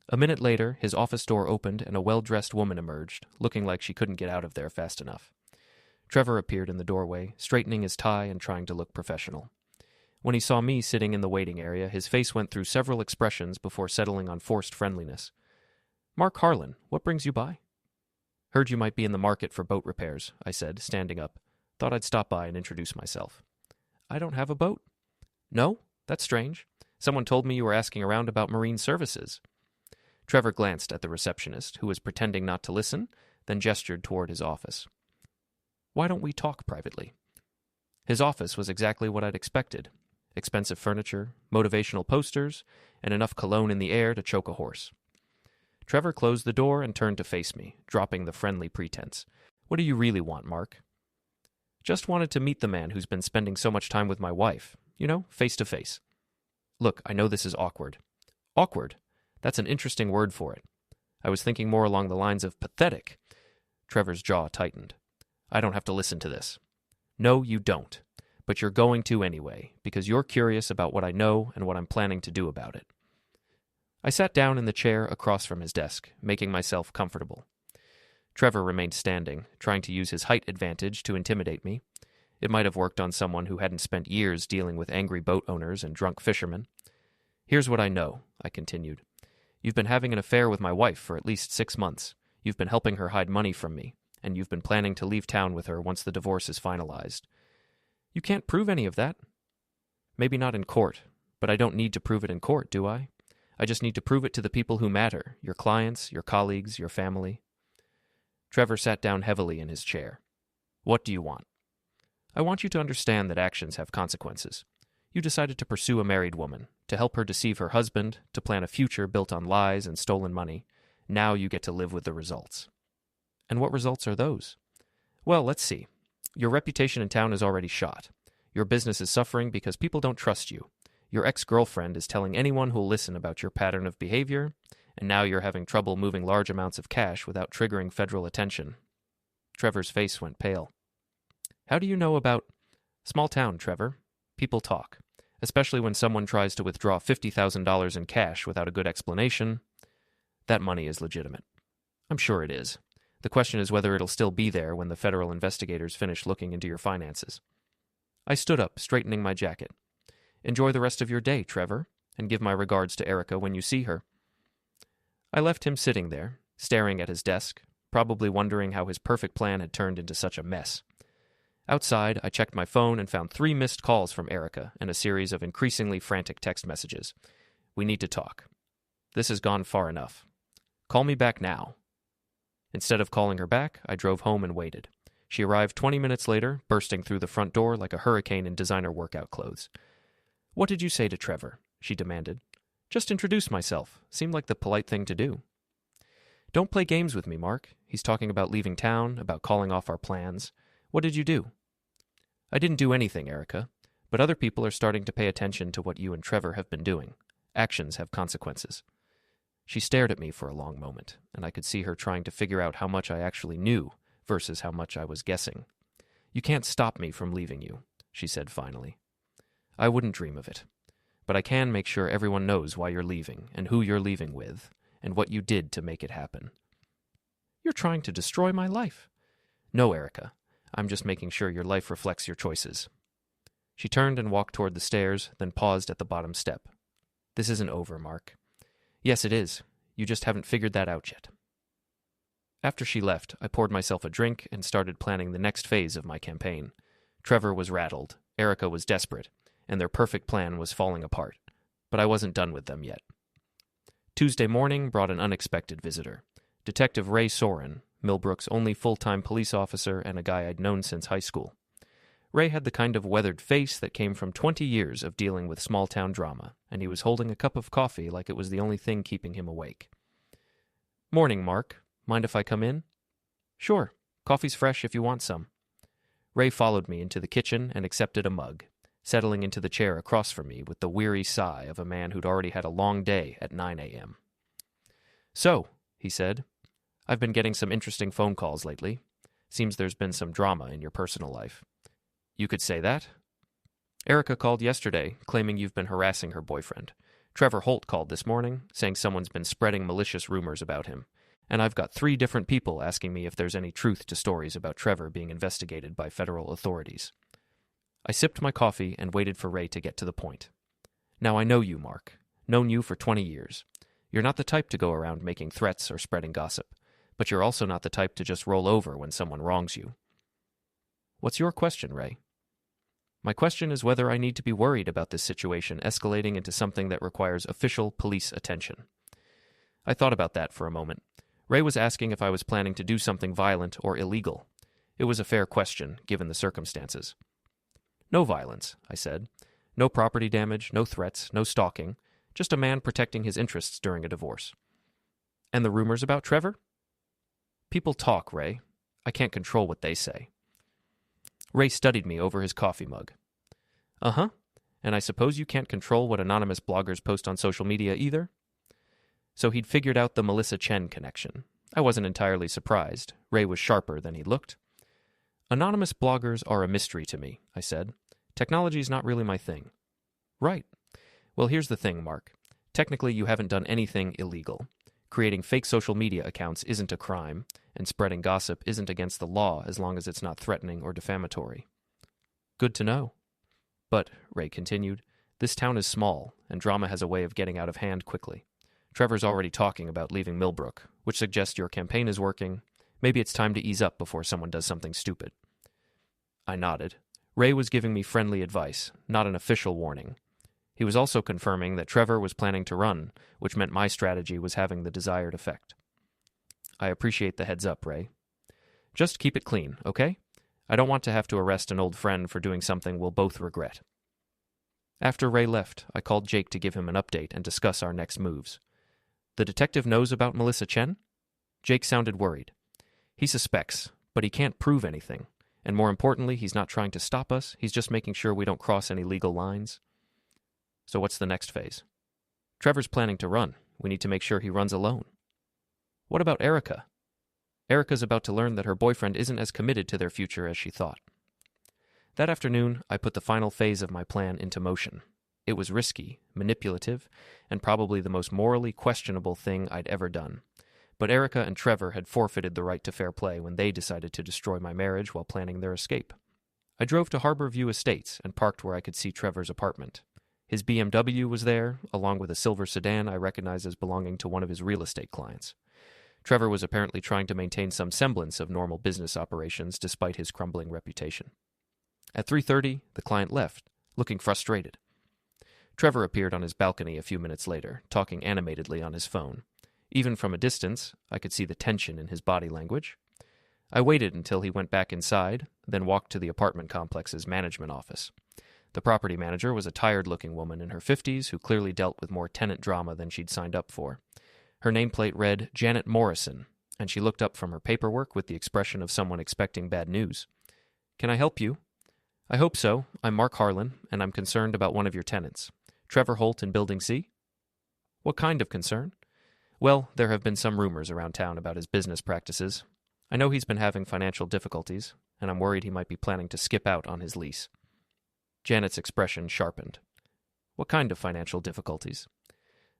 A minute later, his office door opened and a well-dressed woman emerged, looking like she couldn't get out of there fast enough. Trevor appeared in the doorway, straightening his tie and trying to look professional. When he saw me sitting in the waiting area, his face went through several expressions before settling on forced friendliness. "Mark Harlan, what brings you by?" "Heard you might be in the market for boat repairs," I said, standing up. "Thought I'd stop by and introduce myself." "I don't have a boat." No? That's strange. Someone told me you were asking around about marine services. Trevor glanced at the receptionist, who was pretending not to listen, then gestured toward his office. Why don't we talk privately? His office was exactly what I'd expected. Expensive furniture, motivational posters, and enough cologne in the air to choke a horse. Trevor closed the door and turned to face me, dropping the friendly pretense. What do you really want, Mark? Just wanted to meet the man who's been spending so much time with my wife. You know, face to face. Look, I know this is awkward. Awkward? That's an interesting word for it. I was thinking more along the lines of pathetic. Trevor's jaw tightened. I don't have to listen to this. No, you don't. But you're going to anyway, because you're curious about what I know and what I'm planning to do about it. I sat down in the chair across from his desk, making myself comfortable. Trevor remained standing, trying to use his height advantage to intimidate me. It might have worked on someone who hadn't spent years dealing with angry boat owners and drunk fishermen. Here's what I know, I continued. You've been having an affair with my wife for at least 6 months. You've been helping her hide money from me, and you've been planning to leave town with her once the divorce is finalized. You can't prove any of that. Maybe not in court, but I don't need to prove it in court, do I? I just need to prove it to the people who matter, your clients, your colleagues, your family. Trevor sat down heavily in his chair. What do you want? I want you to understand that actions have consequences. You decided to pursue a married woman, to help her deceive her husband, to plan a future built on lies and stolen money. Now you get to live with the results. And what results are those? Well, let's see. Your reputation in town is already shot. Your business is suffering because people don't trust you. Your ex-girlfriend is telling anyone who'll listen about your pattern of behavior, and now you're having trouble moving large amounts of cash without triggering federal attention. Trevor's face went pale. How do you know about... Small town, Trevor. People talk. Especially when someone tries to withdraw $50,000 in cash without a good explanation. That money is legitimate. I'm sure it is. The question is whether it'll still be there when the federal investigators finish looking into your finances. I stood up, straightening my jacket. Enjoy the rest of your day, Trevor, and give my regards to Erica when you see her. I left him sitting there, staring at his desk, probably wondering how his perfect plan had turned into such a mess. Outside, I checked my phone and found 3 missed calls from Erica and a series of increasingly frantic text messages. We need to talk. This has gone far enough. Call me back now. Instead of calling her back, I drove home and waited. She arrived 20 minutes later, bursting through the front door like a hurricane in designer workout clothes. What did you say to Trevor? She demanded. Just introduce myself. Seemed like the polite thing to do. Don't play games with me, Mark. He's talking about leaving town, about calling off our plans. What did you do? I didn't do anything, Erica, but other people are starting to pay attention to what you and Trevor have been doing. Actions have consequences. She stared at me for a long moment, and I could see her trying to figure out how much I actually knew versus how much I was guessing. You can't stop me from leaving you, she said finally. I wouldn't dream of it, but I can make sure everyone knows why you're leaving and who you're leaving with and what you did to make it happen. You're trying to destroy my life. No, Erica. I'm just making sure your life reflects your choices. She turned and walked toward the stairs, then paused at the bottom step. This isn't over, Mark. Yes, it is. You just haven't figured that out yet. After she left, I poured myself a drink and started planning the next phase of my campaign. Trevor was rattled, Erica was desperate, and their perfect plan was falling apart. But I wasn't done with them yet. Tuesday morning brought an unexpected visitor. Detective Ray Soren, Millbrook's only full-time police officer and a guy I'd known since high school. Ray had the kind of weathered face that came from 20 years of dealing with small-town drama, and he was holding a cup of coffee like it was the only thing keeping him awake. Morning, Mark. Mind if I come in? Sure. Coffee's fresh if you want some. Ray followed me into the kitchen and accepted a mug, settling into the chair across from me with the weary sigh of a man who'd already had a long day at 9 a.m. So, he said, I've been getting some interesting phone calls lately. Seems there's been some drama in your personal life. You could say that. Erica called yesterday, claiming you've been harassing her boyfriend. Trevor Holt called this morning, saying someone's been spreading malicious rumors about him. And I've got 3 different people asking me if there's any truth to stories about Trevor being investigated by federal authorities. I sipped my coffee and waited for Ray to get to the point. Now I know you, Mark. Known you for 20 years. You're not the type to go around making threats or spreading gossip. But you're also not the type to just roll over when someone wrongs you. What's your question, Ray? My question is whether I need to be worried about this situation escalating into something that requires official police attention. I thought about that for a moment. Ray was asking if I was planning to do something violent or illegal. It was a fair question, given the circumstances. No violence, I said. No property damage, no threats, no stalking. Just a man protecting his interests during a divorce. And the rumors about Trevor? People talk, Ray. I can't control what they say. Ray studied me over his coffee mug. Uh-huh. And I suppose you can't control what anonymous bloggers post on social media either? So he'd figured out the Melissa Chen connection. I wasn't entirely surprised. Ray was sharper than he looked. Anonymous bloggers are a mystery to me, I said. Technology's not really my thing. Right. Well, here's the thing, Mark. Technically, you haven't done anything illegal. Creating fake social media accounts isn't a crime, and spreading gossip isn't against the law as long as it's not threatening or defamatory. Good to know. But, Ray continued, this town is small, and drama has a way of getting out of hand quickly. Trevor's already talking about leaving Millbrook, which suggests your campaign is working. Maybe it's time to ease up before someone does something stupid. I nodded. Ray was giving me friendly advice, not an official warning. He was also confirming that Trevor was planning to run, which meant my strategy was having the desired effect. I appreciate the heads up, Ray. Just keep it clean, okay? I don't want to have to arrest an old friend for doing something we'll both regret. After Ray left, I called Jake to give him an update and discuss our next moves. The detective knows about Melissa Chen? Jake sounded worried. He suspects, but he can't prove anything. And more importantly, he's not trying to stop us. He's just making sure we don't cross any legal lines. So what's the next phase? Trevor's planning to run. We need to make sure he runs alone. What about Erica? Erica's about to learn that her boyfriend isn't as committed to their future as she thought. That afternoon, I put the final phase of my plan into motion. It was risky, manipulative, and probably the most morally questionable thing I'd ever done. But Erica and Trevor had forfeited the right to fair play when they decided to destroy my marriage while planning their escape. I drove to Harborview Estates and parked where I could see Trevor's apartment. His BMW was there, along with a silver sedan I recognized as belonging to one of his real estate clients. Trevor was apparently trying to maintain some semblance of normal business operations despite his crumbling reputation. At 3:30, the client left, looking frustrated. Trevor appeared on his balcony a few minutes later, talking animatedly on his phone. Even from a distance, I could see the tension in his body language. I waited until he went back inside, then walked to the apartment complex's management office. The property manager was a tired-looking woman in her 50s who clearly dealt with more tenant drama than she'd signed up for. Her nameplate read Janet Morrison, and she looked up from her paperwork with the expression of someone expecting bad news. "Can I help you?" "I hope so. I'm Mark Harlan, and I'm concerned about one of your tenants. Trevor Holt in Building C?" "What kind of concern?" "Well, there have been some rumors around town about his business practices. I know he's been having financial difficulties, and I'm worried he might be planning to skip out on his lease." Janet's expression sharpened. "What kind of financial difficulties?"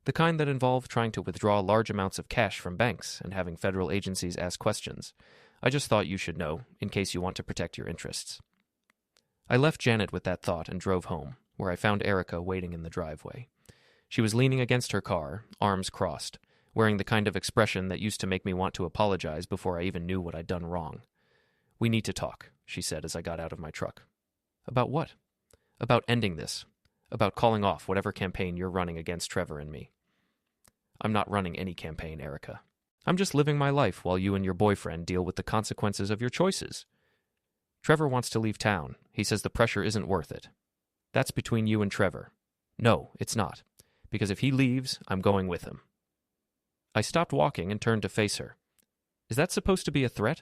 "The kind that involve trying to withdraw large amounts of cash from banks and having federal agencies ask questions. I just thought you should know, in case you want to protect your interests." I left Janet with that thought and drove home, where I found Erica waiting in the driveway. She was leaning against her car, arms crossed, wearing the kind of expression that used to make me want to apologize before I even knew what I'd done wrong. "We need to talk," she said as I got out of my truck. "About what?" "About ending this. About calling off whatever campaign you're running against Trevor and me." "I'm not running any campaign, Erica. I'm just living my life while you and your boyfriend deal with the consequences of your choices. Trevor wants to leave town. He says the pressure isn't worth it. That's between you and Trevor. No, it's not. Because if he leaves, I'm going with him." I stopped walking and turned to face her. "Is that supposed to be a threat?"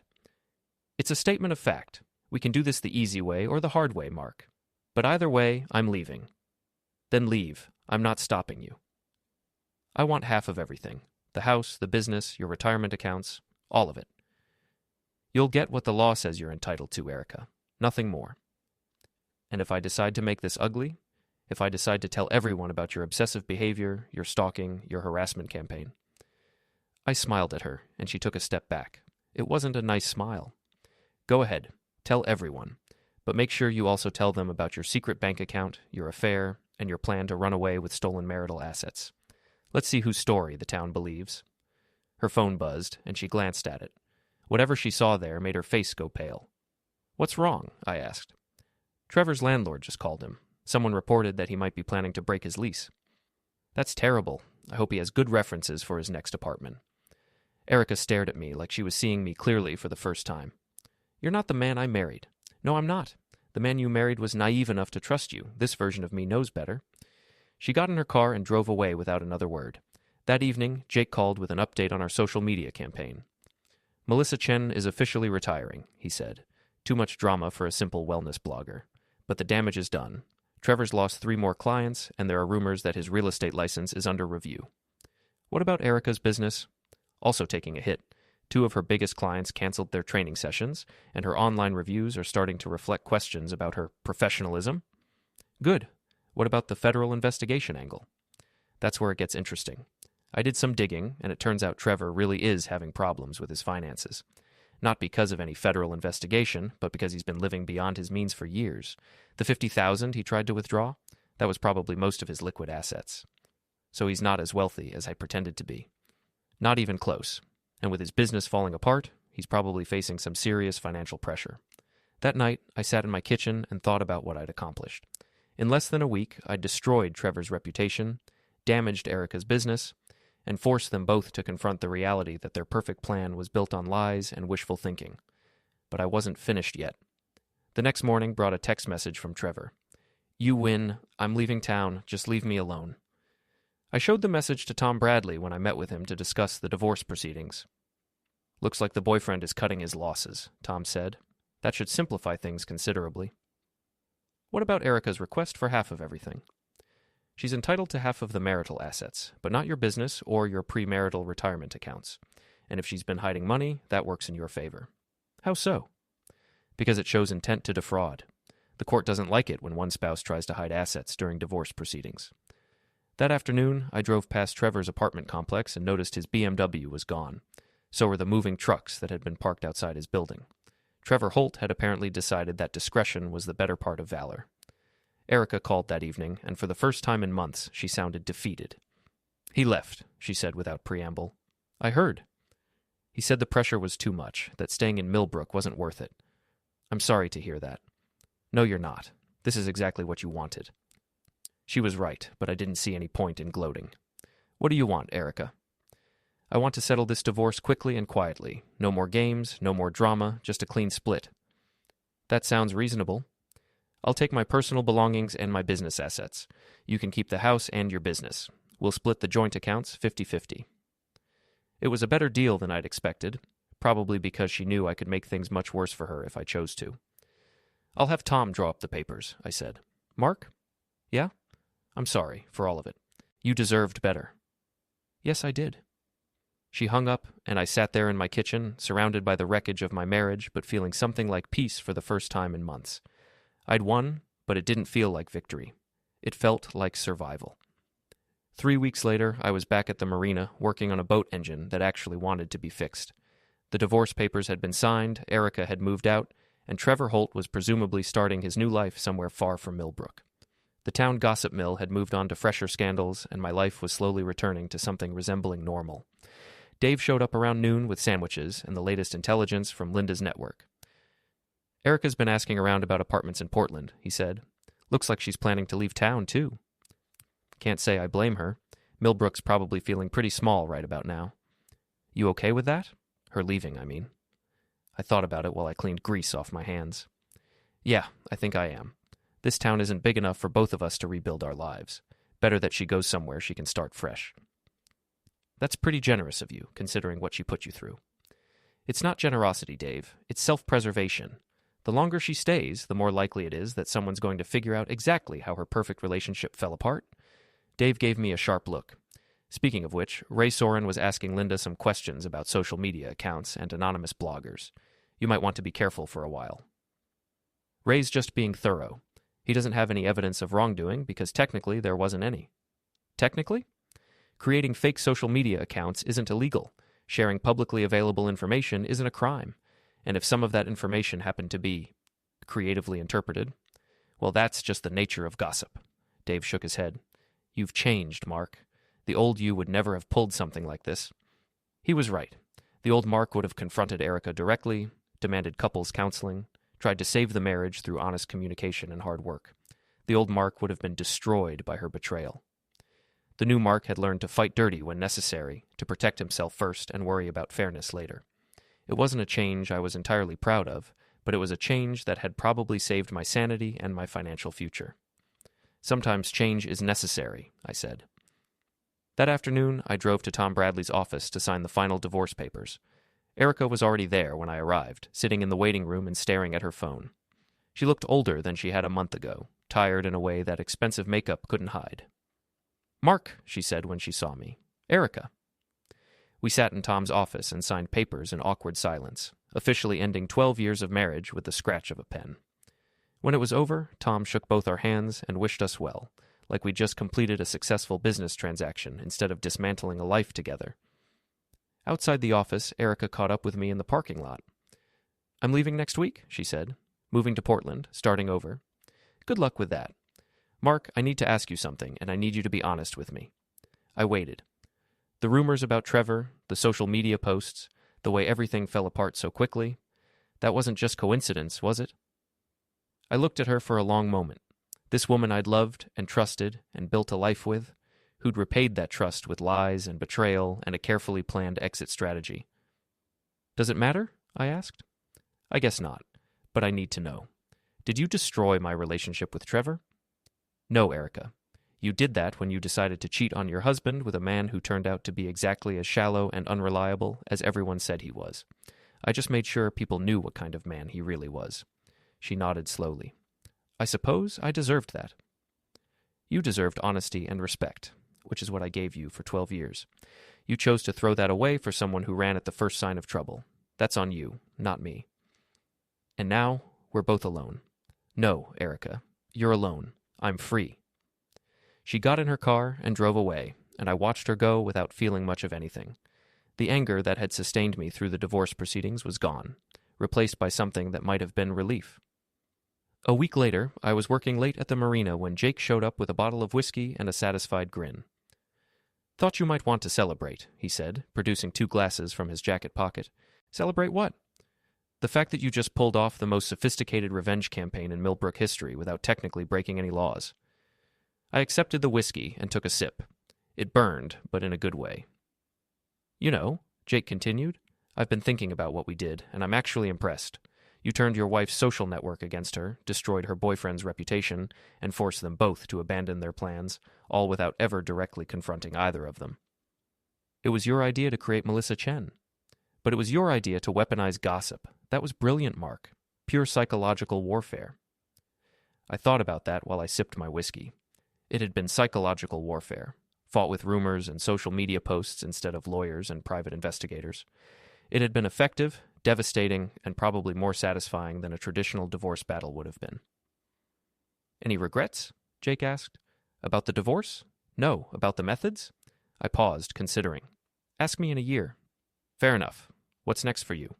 "It's a statement of fact. We can do this the easy way or the hard way, Mark. But either way, I'm leaving." "Then leave. I'm not stopping you." "I want half of everything. The house, the business, your retirement accounts, all of it." "You'll get what the law says you're entitled to, Erica. Nothing more." "And if I decide to make this ugly? If I decide to tell everyone about your obsessive behavior, your stalking, your harassment campaign?" I smiled at her, and she took a step back. It wasn't a nice smile. "Go ahead. Tell everyone. But make sure you also tell them about your secret bank account, your affair, and your plan to run away with stolen marital assets. Let's see whose story the town believes." Her phone buzzed, and she glanced at it. Whatever she saw there made her face go pale. "What's wrong?" I asked. Trevor's landlord just called him. Someone reported that he might be planning to break his lease. That's terrible. I hope he has good references for his next apartment. Erica stared at me like she was seeing me clearly for the first time. You're not the man I married. No, I'm not. The man you married was naive enough to trust you. This version of me knows better. She got in her car and drove away without another word. That evening, Jake called with an update on our social media campaign. Melissa Chen is officially retiring, he said. Too much drama for a simple wellness blogger. But the damage is done. Trevor's lost 3 more clients, and there are rumors that his real estate license is under review. What about Erica's business? Also taking a hit. 2 of her biggest clients canceled their training sessions, and her online reviews are starting to reflect questions about her professionalism. Good. What about the federal investigation angle? That's where it gets interesting. I did some digging, and it turns out Trevor really is having problems with his finances. Not because of any federal investigation, but because he's been living beyond his means for years. The $50,000 he tried to withdraw, that was probably most of his liquid assets. So he's not as wealthy as I pretended to be. Not even close. And with his business falling apart, he's probably facing some serious financial pressure. That night, I sat in my kitchen and thought about what I'd accomplished. In less than a week, I'd destroyed Trevor's reputation, damaged Erica's business, and forced them both to confront the reality that their perfect plan was built on lies and wishful thinking. But I wasn't finished yet. The next morning brought a text message from Trevor. You win. I'm leaving town. Just leave me alone. I showed the message to Tom Bradley when I met with him to discuss the divorce proceedings. Looks like the boyfriend is cutting his losses, Tom said. That should simplify things considerably. What about Erica's request for half of everything? She's entitled to half of the marital assets, but not your business or your premarital retirement accounts. And if she's been hiding money, that works in your favor. How so? Because it shows intent to defraud. The court doesn't like it when one spouse tries to hide assets during divorce proceedings. That afternoon, I drove past Trevor's apartment complex and noticed his BMW was gone. So were the moving trucks that had been parked outside his building. Trevor Holt had apparently decided that discretion was the better part of valor. Erica called that evening, and for the first time in months, she sounded defeated. He left, she said without preamble. I heard. He said the pressure was too much, that staying in Millbrook wasn't worth it. I'm sorry to hear that. No, you're not. This is exactly what you wanted. She was right, but I didn't see any point in gloating. What do you want, Erica? I want to settle this divorce quickly and quietly. No more games, no more drama, just a clean split. That sounds reasonable. I'll take my personal belongings and my business assets. You can keep the house and your business. We'll split the joint accounts 50-50. It was a better deal than I'd expected, probably because she knew I could make things much worse for her if I chose to. I'll have Tom draw up the papers, I said. Mark? Yeah? I'm sorry for all of it. You deserved better. Yes, I did. She hung up, and I sat there in my kitchen, surrounded by the wreckage of my marriage, but feeling something like peace for the first time in months. I'd won, but it didn't feel like victory. It felt like survival. 3 weeks later, I was back at the marina, working on a boat engine that actually wanted to be fixed. The divorce papers had been signed, Erica had moved out, and Trevor Holt was presumably starting his new life somewhere far from Millbrook. The town gossip mill had moved on to fresher scandals, and my life was slowly returning to something resembling normal. Dave showed up around noon with sandwiches and the latest intelligence from Linda's network. Erica's been asking around about apartments in Portland, he said. Looks like she's planning to leave town, too. Can't say I blame her. Millbrook's probably feeling pretty small right about now. You okay with that? Her leaving, I mean. I thought about it while I cleaned grease off my hands. Yeah, I think I am. This town isn't big enough for both of us to rebuild our lives. Better that she goes somewhere she can start fresh. That's pretty generous of you, considering what she put you through. It's not generosity, Dave. It's self-preservation. The longer she stays, the more likely it is that someone's going to figure out exactly how her perfect relationship fell apart. Dave gave me a sharp look. Speaking of which, Ray Soren was asking Linda some questions about social media accounts and anonymous bloggers. You might want to be careful for a while. Ray's just being thorough. He doesn't have any evidence of wrongdoing because technically there wasn't any. Technically? Creating fake social media accounts isn't illegal. Sharing publicly available information isn't a crime. And if some of that information happened to be creatively interpreted, well, that's just the nature of gossip. Dave shook his head. You've changed, Mark. The old you would never have pulled something like this. He was right. The old Mark would have confronted Erica directly, demanded couples counseling, tried to save the marriage through honest communication and hard work. The old Mark would have been destroyed by her betrayal. The new Mark had learned to fight dirty when necessary, to protect himself first and worry about fairness later. It wasn't a change I was entirely proud of, but it was a change that had probably saved my sanity and my financial future. Sometimes change is necessary, I said. That afternoon, I drove to Tom Bradley's office to sign the final divorce papers. Erica was already there when I arrived, sitting in the waiting room and staring at her phone. She looked older than she had a month ago, tired in a way that expensive makeup couldn't hide. "Mark," she said when she saw me. "Erica." We sat in Tom's office and signed papers in awkward silence, officially ending 12 years of marriage with the scratch of a pen. When it was over, Tom shook both our hands and wished us well, like we'd just completed a successful business transaction instead of dismantling a life together. Outside the office, Erica caught up with me in the parking lot. "I'm leaving next week," she said. "Moving to Portland, starting over. Good luck with that. Mark, I need to ask you something, and I need you to be honest with me." I waited. The rumors about Trevor, the social media posts, the way everything fell apart so quickly, that wasn't just coincidence, was it? I looked at her for a long moment. This woman I'd loved and trusted and built a life with, who'd repaid that trust with lies and betrayal and a carefully planned exit strategy. "Does it matter?" I asked. "I guess not, but I need to know. Did you destroy my relationship with Trevor?" "No, Erica. You did that when you decided to cheat on your husband with a man who turned out to be exactly as shallow and unreliable as everyone said he was. I just made sure people knew what kind of man he really was." She nodded slowly. "I suppose I deserved that." "You deserved honesty and respect, which is what I gave you for 12 years. You chose to throw that away for someone who ran at the first sign of trouble. That's on you, not me. And now, we're both alone." "No, Erica. You're alone. I'm free." She got in her car and drove away, and I watched her go without feeling much of anything. The anger that had sustained me through the divorce proceedings was gone, replaced by something that might have been relief. A week later, I was working late at the marina when Jake showed up with a bottle of whiskey and a satisfied grin. "Thought you might want to celebrate," he said, producing 2 glasses from his jacket pocket. "Celebrate what?" "The fact that you just pulled off the most sophisticated revenge campaign in Millbrook history without technically breaking any laws." I accepted the whiskey and took a sip. It burned, but in a good way. "You know," Jake continued, "I've been thinking about what we did, and I'm actually impressed. You turned your wife's social network against her, destroyed her boyfriend's reputation, and forced them both to abandon their plans, all without ever directly confronting either of them. It was your idea to create Melissa Chen. But it was your idea to weaponize gossip. That was brilliant, Mark. Pure psychological warfare." I thought about that while I sipped my whiskey. It had been psychological warfare, fought with rumors and social media posts instead of lawyers and private investigators. It had been effective, devastating, and probably more satisfying than a traditional divorce battle would have been. "Any regrets?" Jake asked. "About the divorce? No. About the methods?" I paused, considering. "Ask me in a year." "Fair enough. What's next for you?"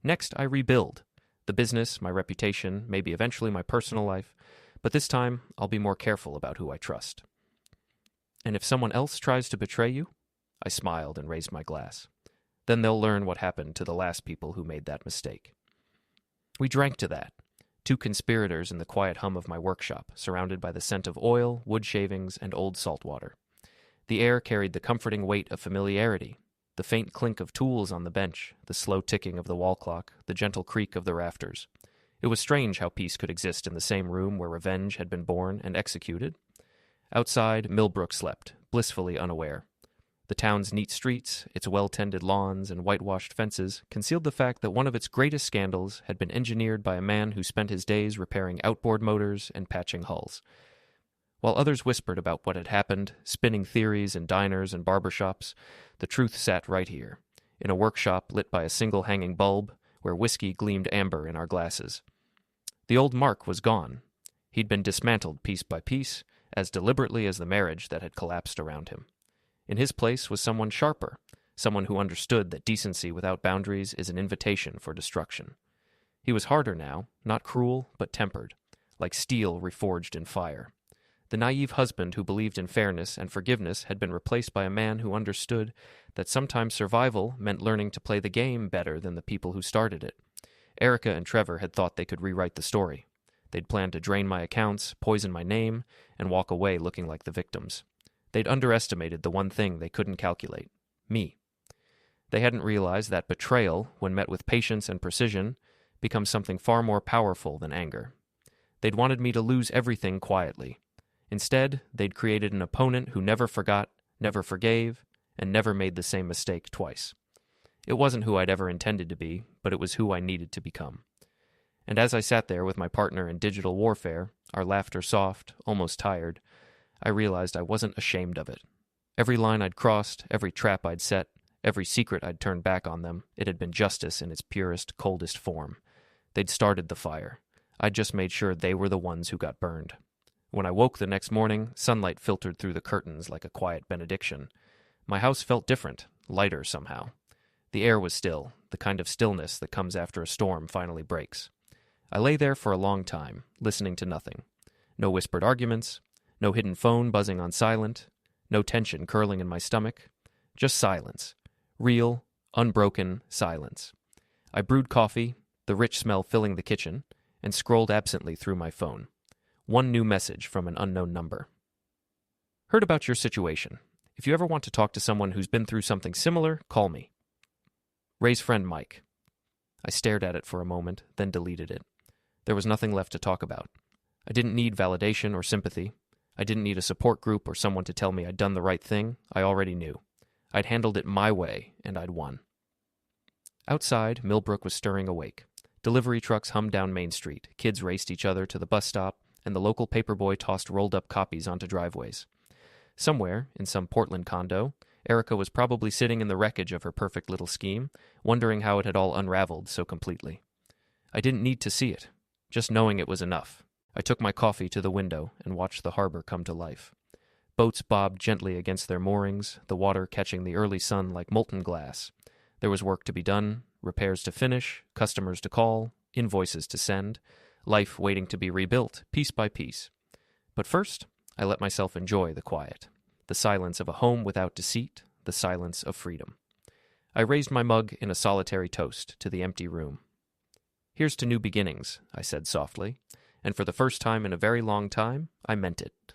"Next, I rebuild. The business, my reputation, maybe eventually my personal life. But this time, I'll be more careful about who I trust." "And if someone else tries to betray you?" I smiled and raised my glass. "Then they'll learn what happened to the last people who made that mistake." We drank to that, 2 conspirators in the quiet hum of my workshop, surrounded by the scent of oil, wood shavings, and old salt water. The air carried the comforting weight of familiarity, the faint clink of tools on the bench, the slow ticking of the wall clock, the gentle creak of the rafters. It was strange how peace could exist in the same room where revenge had been born and executed. Outside, Millbrook slept, blissfully unaware. The town's neat streets, its well-tended lawns and whitewashed fences concealed the fact that one of its greatest scandals had been engineered by a man who spent his days repairing outboard motors and patching hulls. While others whispered about what had happened, spinning theories in diners and barbershops, the truth sat right here, in a workshop lit by a single hanging bulb, where whiskey gleamed amber in our glasses. The old Mark was gone. He'd been dismantled piece by piece, as deliberately as the marriage that had collapsed around him. In his place was someone sharper, someone who understood that decency without boundaries is an invitation for destruction. He was harder now, not cruel, but tempered, like steel reforged in fire. The naive husband who believed in fairness and forgiveness had been replaced by a man who understood that sometimes survival meant learning to play the game better than the people who started it. Erica and Trevor had thought they could rewrite the story. They'd planned to drain my accounts, poison my name, and walk away looking like the victims. They'd underestimated the one thing they couldn't calculate: me. They hadn't realized that betrayal, when met with patience and precision, becomes something far more powerful than anger. They'd wanted me to lose everything quietly. Instead, they'd created an opponent who never forgot, never forgave, and never made the same mistake twice. It wasn't who I'd ever intended to be, but it was who I needed to become. And as I sat there with my partner in digital warfare, our laughter soft, almost tired, I realized I wasn't ashamed of it. Every line I'd crossed, every trap I'd set, every secret I'd turned back on them, it had been justice in its purest, coldest form. They'd started the fire. I'd just made sure they were the ones who got burned. When I woke the next morning, sunlight filtered through the curtains like a quiet benediction. My house felt different, lighter somehow. The air was still, the kind of stillness that comes after a storm finally breaks. I lay there for a long time, listening to nothing. No whispered arguments, no hidden phone buzzing on silent, no tension curling in my stomach. Just silence. Real, unbroken silence. I brewed coffee, the rich smell filling the kitchen, and scrolled absently through my phone. One new message from an unknown number. Heard about your situation. If you ever want to talk to someone who's been through something similar, call me. Ray's friend Mike. I stared at it for a moment, then deleted it. There was nothing left to talk about. I didn't need validation or sympathy. I didn't need a support group or someone to tell me I'd done the right thing. I already knew. I'd handled it my way, and I'd won. Outside, Millbrook was stirring awake. Delivery trucks hummed down Main Street, kids raced each other to the bus stop, and the local paperboy tossed rolled-up copies onto driveways. Somewhere, in some Portland condo, Erica was probably sitting in the wreckage of her perfect little scheme, wondering how it had all unraveled so completely. I didn't need to see it. Just knowing it was enough. I took my coffee to the window and watched the harbor come to life. Boats bobbed gently against their moorings, the water catching the early sun like molten glass. There was work to be done, repairs to finish, customers to call, invoices to send, life waiting to be rebuilt, piece by piece. But first, I let myself enjoy the quiet, the silence of a home without deceit, the silence of freedom. I raised my mug in a solitary toast to the empty room. Here's to new beginnings, I said softly, and for the first time in a very long time, I meant it.